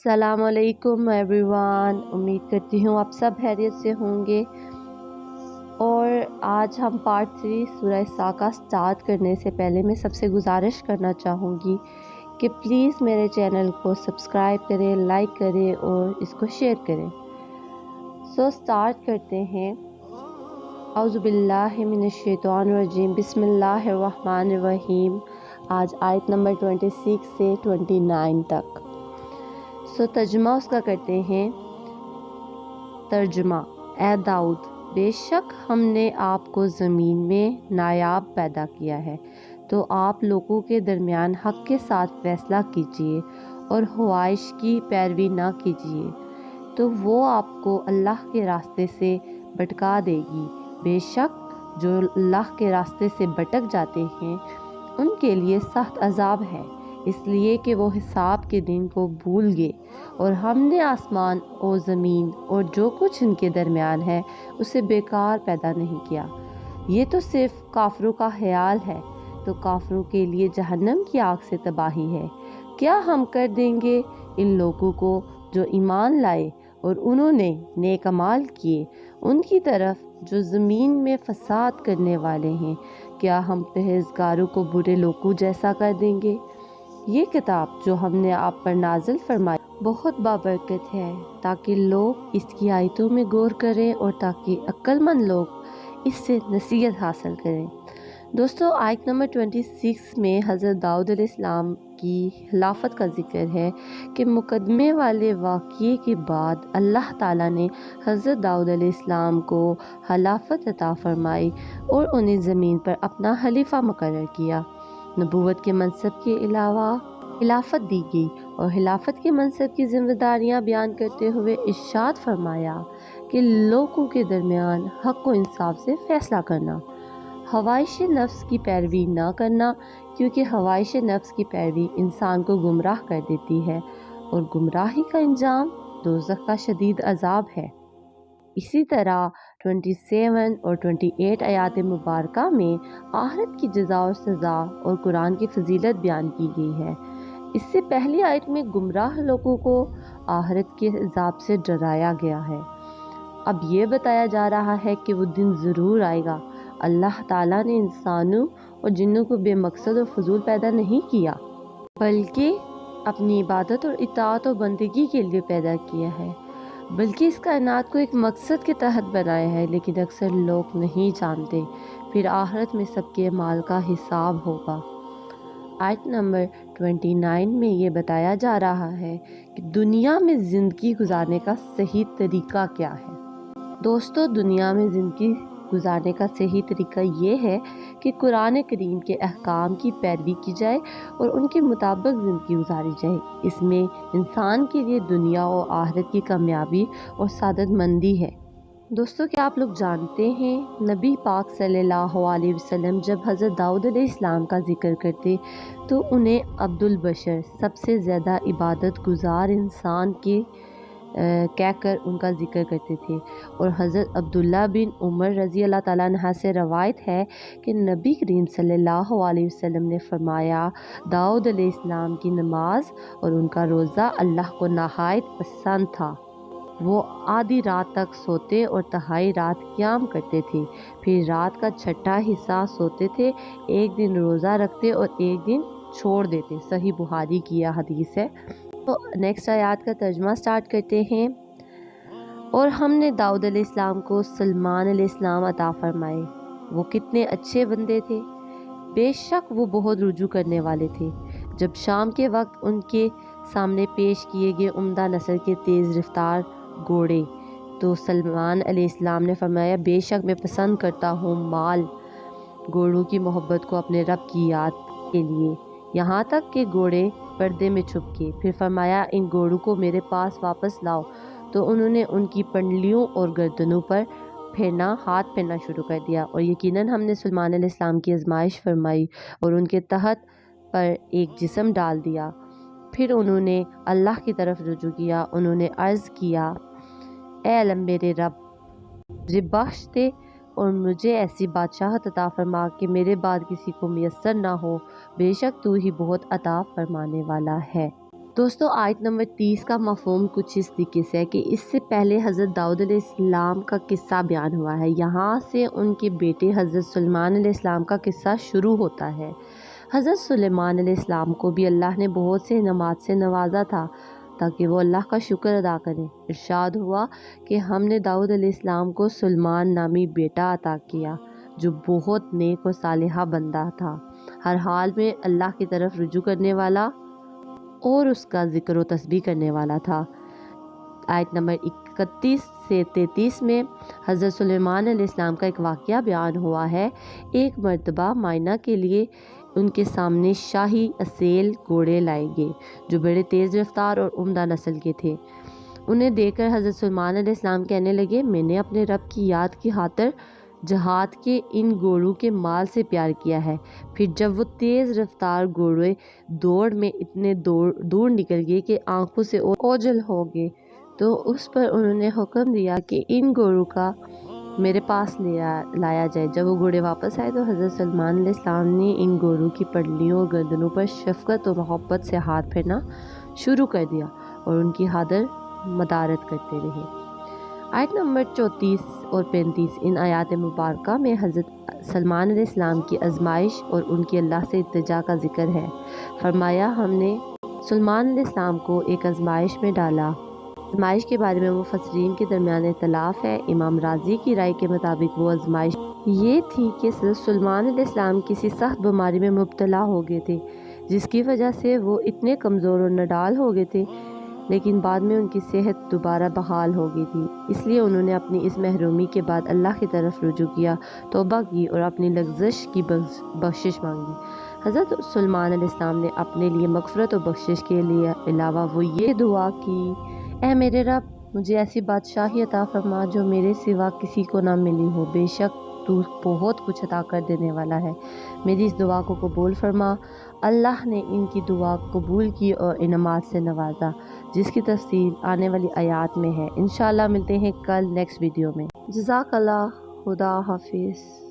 अस्सलाम वालेकुम एवरीवन। उम्मीद करती हूँ आप सब खैरियत से होंगे। और आज हम पार्ट 3 सूरह साका स्टार्ट करने से पहले मैं सबसे गुजारिश करना चाहूँगी कि प्लीज़ मेरे चैनल को सब्सक्राइब करें, लाइक करें और इसको शेयर करें। सो स्टार्ट करते हैं। औज़ु बिल्लाहि मिनश शैतानिर रजीम, बिस्मिल्लाहिर रहमानिर रहीम। आज आयत नंबर 26 से 29 तक। सो तर्जुमा उसका करते हैं। तर्जुमा। ए दाऊद, बेशक हमने आपको ज़मीन में नायाब पैदा किया है, तो आप लोगों के दरमियान हक़ के साथ फ़ैसला कीजिए और ख्वाहिश की पैरवी ना कीजिए, तो वो आपको अल्लाह के रास्ते से भटका देगी। बेशक जो अल्लाह के रास्ते से भटक जाते हैं उनके लिए सख्त अज़ाब है, इसलिए कि वो हिसाब के दिन को भूल गए। और हमने आसमान और ज़मीन और जो कुछ इनके दरमियान है उसे बेकार पैदा नहीं किया। ये तो सिर्फ़ काफिरों का ख्याल है, तो काफिरों के लिए जहन्नम की आग से तबाही है। क्या हम कर देंगे इन लोगों को जो ईमान लाए और उन्होंने नेक अमाल किए, उनकी तरफ जो ज़मीन में फ़साद करने वाले हैं? क्या हम परहेज़गारों को बुरे लोगों जैसा कर देंगे? ये किताब जो हमने आप पर नाजिल फरमाई बहुत बाबरकत है, ताकि लोग इसकी आयतों में गौर करें और ताकि अक्लमंद लोग इससे नसीहत हासिल करें। दोस्तों, आयत नंबर 26 में हज़रत दाऊद अलैहिस्सलाम की खिलाफत का जिक्र है कि मुकदमे वाले वाक़ये के बाद अल्लाह ताला ने हज़रत दाऊद अलैहिस्सलाम को खिलाफत अता फरमाई और उन्हें ज़मीन पर अपना खलीफा मुकर्रर किया। नबूवत के मनसब के अलावा खिलाफत दी गई और खिलाफत के मनसब की जिम्मेदारियां बयान करते हुए इरशाद फरमाया कि लोगों के दरमियान हक़ व इंसाफ से फ़ैसला करना, ख्वाहिश नफ्स की पैरवी ना करना, क्योंकि ख्वाहिश नफ्स की पैरवी इंसान को गुमराह कर देती है और गुमराही का अंजाम दोज़ख का शदीद अजाब है। इसी तरह 27 और 28 आयात मुबारका में आखिरत की जज़ा और सज़ा और कुरान की फजीलत बयान की गई है। इससे पहली आयत में गुमराह लोगों को आखिरत के अज़ाब से डराया गया है। अब ये बताया जा रहा है कि वो दिन ज़रूर आएगा। अल्लाह ताला ने इंसानों और जिन्नों को बेमकसद और फजूल पैदा नहीं किया, बल्कि अपनी इबादत और इताअत और बंदगी के लिए पैदा किया है, बल्कि इस कायनात को एक मकसद के तहत बनाया है। लेकिन अक्सर लोग नहीं जानते। फिर आखिरत में सबके अमाल का हिसाब होगा। आयत नंबर 29 में ये बताया जा रहा है कि दुनिया में ज़िंदगी गुजारने का सही तरीका क्या है। दोस्तों, दुनिया में ज़िंदगी गुजारने का सही तरीका ये है कि कुरान करीम के अहकाम की पैरवी की जाए और उनके मुताबिक ज़िंदगी गुजारी जाए। इसमें इंसान के लिए दुनिया और आखिरत की कामयाबी और सादतमंदी है। दोस्तों, क्या आप लोग जानते हैं नबी पाक सल्लल्लाहु अलैहि वसल्लम जब हज़रत दाऊद अलैहिस्सलाम का जिक्र करते तो उन्हें अब्दुल बशर, सबसे ज़्यादा इबादत गुजार इंसान के कहकर उनका जिक्र करते थे। और हज़रत अब्दुल्ला बिन उमर रज़ी अल्लाह ताला अन्हा से रवायत है कि नबी करीम सल्लल्लाहु अलैहि वसल्लम ने फरमाया, दाऊद अलैहिस्सलाम की नमाज और उनका रोज़ा अल्लाह को नहायत पसंद था। वो आधी रात तक सोते और तिहाई रात क़याम करते थे, फिर रात का छठा हिस्सा सोते थे। एक दिन रोज़ा रखते और एक दिन छोड़ देते। सही बुखारी की यह हदीस है। तो नेक्स्ट आयत का तर्जुमा स्टार्ट करते हैं। और हमने दाऊद अलैहिस्सलाम को सुलेमान अलैहिस्सलाम अता फरमाए। वो कितने अच्छे बंदे थे। बेशक वो बहुत रुजू करने वाले थे। जब शाम के वक्त उनके सामने पेश किए गए उम्दा नस्ल के तेज़ रफ्तार घोड़े, तो सुलेमान अलैहिस्सलाम ने फरमाया, बेशक मैं पसंद करता हूँ माल घोड़ों की मोहब्बत को अपने रब की याद के लिए, यहाँ तक कि घोड़े पर्दे में छुप के। फिर फरमाया, इन घोड़ों को मेरे पास वापस लाओ। तो उन्होंने उनकी पंडलियों और गर्दनों पर हाथ फेरना शुरू कर दिया। और यकीनन हमने सुलेमान अलैहिस्सलाम की आजमाइश फरमाई और उनके तहत पर एक जिस्म डाल दिया। फिर उन्होंने अल्लाह की तरफ रुजू किया। उन्होंने अर्ज़ किया, ए अल्लाह मेरे रब, मुझे बख्श दे और मुझे ऐसी बादशाहत अता फरमा कि मेरे बाद किसी को मुयस्सर ना हो। बेशक तू ही बहुत अता फरमाने वाला है। دوستو آیت نمبر 30 کا مفہوم کچھ اس طریقے سے ہے کہ اس سے پہلے حضرت داؤد علیہ السلام کا قصہ بیان ہوا ہے، یہاں سے ان کے بیٹے حضرت سلیمان علیہ السلام کا قصہ شروع ہوتا ہے۔ حضرت سلیمان علیہ السلام کو بھی اللہ نے بہت سے انعامات سے نوازا تھا تاکہ وہ اللہ کا شکر ادا کریں۔ ارشاد ہوا کہ ہم نے داؤد علیہ السلام کو سلیمان نامی بیٹا عطا کیا جو بہت نیک و صالحہ بندہ تھا، ہر حال میں اللہ کی طرف رجوع کرنے والا اور اس کا ذکر و تسبیح کرنے والا تھا۔ آیت نمبر 31 سے 33 میں حضرت سلیمان علیہ السلام کا ایک واقعہ بیان ہوا ہے۔ ایک مرتبہ معائنہ کے لیے ان کے سامنے شاہی اصیل گھوڑے لائے گئے جو بڑے تیز رفتار اور عمدہ نسل کے تھے۔ انہیں دیکھ کر حضرت سلیمان علیہ السلام کہنے لگے، میں نے اپنے رب کی یاد کی خاطر جہاد کے ان گھوڑوں کے مال سے پیار کیا ہے۔ پھر جب وہ تیز رفتار گھوڑے دوڑ میں اتنے دور نکل گئے کہ آنکھوں سے اوجھل ہو گئے تو اس پر انہوں نے حکم دیا کہ ان گھوڑوں کا میرے پاس لایا جائے۔ جب وہ گھوڑے واپس آئے تو حضرت سلیمان علیہ السلام نے ان گھوڑوں کی پٹلیوں اور گردنوں پر شفقت اور محبت سے ہاتھ پھیرنا شروع کر دیا اور ان کی حاضر مدارت کرتے رہے۔ آیت نمبر 34 اور 35 ان آیات مبارکہ میں حضرت سلیمان علیہ السلام کی آزمائش اور ان کی اللہ سے التجا کا ذکر ہے۔ فرمایا، ہم نے سلیمان علیہ السلام کو ایک آزمائش میں ڈالا۔ آزمائش کے بارے میں مفسرین کے درمیان اختلاف ہے۔ امام رازی کی رائے کے مطابق وہ آزمائش یہ تھی کہ سلیمان علیہ السلام کسی سخت بیماری میں مبتلا ہو گئے تھے جس کی وجہ سے وہ اتنے کمزور اور نڈال ہو گئے تھے، لیکن بعد میں ان کی صحت دوبارہ بحال ہو گئی تھی، اس لیے انہوں نے اپنی اس محرومی کے بعد اللہ کی طرف رجوع کیا، توبہ کی اور اپنی لغزش کی بخشش مانگی۔ حضرت سلیمان علیہ السلام نے اپنے لیے مغفرت اور بخشش کے لیے علاوہ وہ یہ دعا کی، اے میرے رب، مجھے ایسی بادشاہی عطا فرما جو میرے سوا کسی کو نہ ملی ہو، بے شک تو بہت کچھ عطا کر دینے والا ہے، میری اس دعا کو قبول فرما۔ اللہ نے ان کی دعا قبول کی اور انعامات سے نوازا، جس کی تفصیل آنے والی آیات میں ہے۔ انشاءاللہ ملتے ہیں کل نیکسٹ ویڈیو میں۔ جزاک اللہ، خدا حافظ۔